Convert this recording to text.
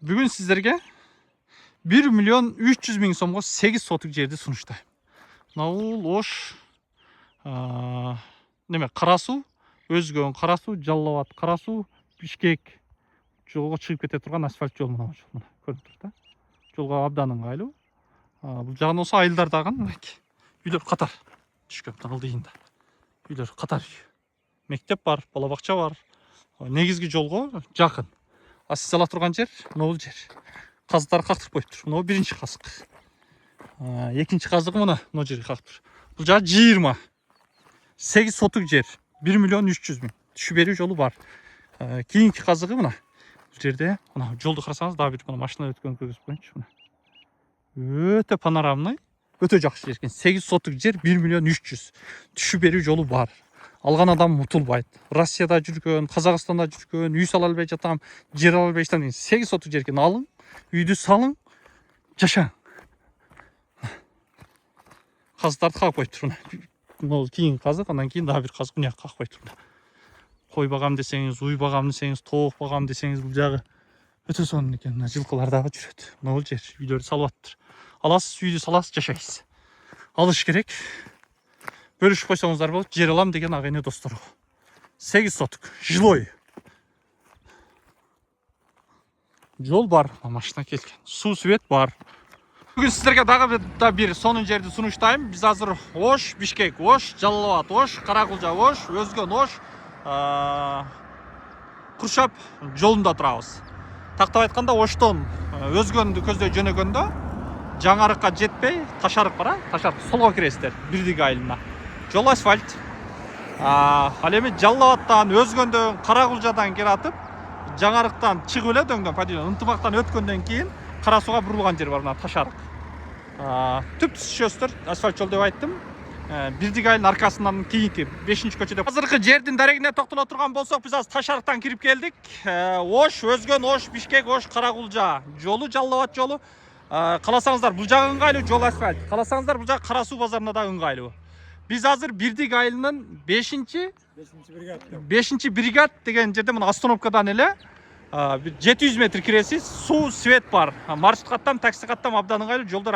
Бүгін сіздерге 1 миллион 300 мың сомға 8 сотық жерді сұныштаймын. Науыл, Ош, Қарасу, Өзгөн, Қарасу, Жаллабад, Қарасу, Бишкек жолға шығып кете тұрған асфальт жол мына жол. Мына көрініп тұр да. Жолға абдан ыңғайлы. Бұл жағын осы айылдардағы үйлер қатар түшкен алдыйында. Үйлер қатар. Мектеп бар, балабақша бар. Негізгі жолға жақын. Сіз ала тұрған жер, мынау жер. Қазықтары қақтырып қойып тұр. Мынау бірінші қазық. Екінші қазығы мына жерге қақтыр. Бұл жағы 20. 8 сотық жер. 1 миллион 300 мың. Түші беру жолы бар. Кейінгі қазығы мына. Бұл жерде жолды қарасаңыз, да бір машина өткен көргізіп қойыншы. Өте панорамный, өте жақсы жер екен. 8 сотық жер, 1 миллион 300. Түші беру жолы бар. Алған адам ұтылбайды. Россияда жүрген, Қазақстанда жүрген, үй сала албай жатам, жер ала албай жатам деген 8 сотық жер екен. Алың, үйді салың, жашаң. Қазықтарды қағып қойып тұр. Мынау кейін қазық, анан кейін daha бір қазық мына жаққа қағып қойып тұр. Қой бағам десеңіз, үй бағам десеңіз, тоқ бағам десеңіз, бұл жағы өте сонын екен. Жылқылардағы жүреді. Мынау жер, үйлерді салып жатыр. Аласыз, үйді саласыз, жашайсыз. Алыш керек. Бөлішіп қойсаңыздар болып, жер алам деген ағайын достар. 8 сотық, жилой. Жол бар, машина келген. Су свет бар. Бүгін сіздерге дағы бір сонын жерді сұныштаймын. Біз азыр Ош, Бишкек, Ош, Жаллабад, Ош, Қарақұлжа, Ош, Өзгөн, Ош, Құршап жолында тұрамыз. Тақтап айтқанда Оштон Өзгөнді көздей жөнөгөндө жаңарыққа жетпей, Ташарық бар, Ташарық солға кіресіздер, Бірдігі айылына. Жол асфальт. Ал эми Жаллабадтан, Өзгөндөн, Каракулжадан келатып, жаңарықтан чыгып эле дөңдөн падилон ынтымактан өткөндөн кийин Карасууга бурулган жер бар, мына Ташарық. Түп түшөстөр, асфальт жол деп айттым. Бірдігі айылдын аркасынан кийинки 5-көчөдө. Азыркы жердин дарегине токтоло турган болсок, биз азыр Ташарыктан кирип келдик. Ош, Өзгөн, Ош, Бишкек, Ош, Каракулжа жолу, Жаллабад жолу. Кааласаңыздар, бул жагы ыңгайлуу, жол асфальт. Кааласаңыздар, бул жагы Карасуу базарына да ыңгайлуу. Biz hazır Birdik ayılının 5. brigad деген жерде мына остановкадан эле 700 метр киресиз, суу, свет бар. Маршрут каттам, такси каттам абдан ыңгайлуу, жолдор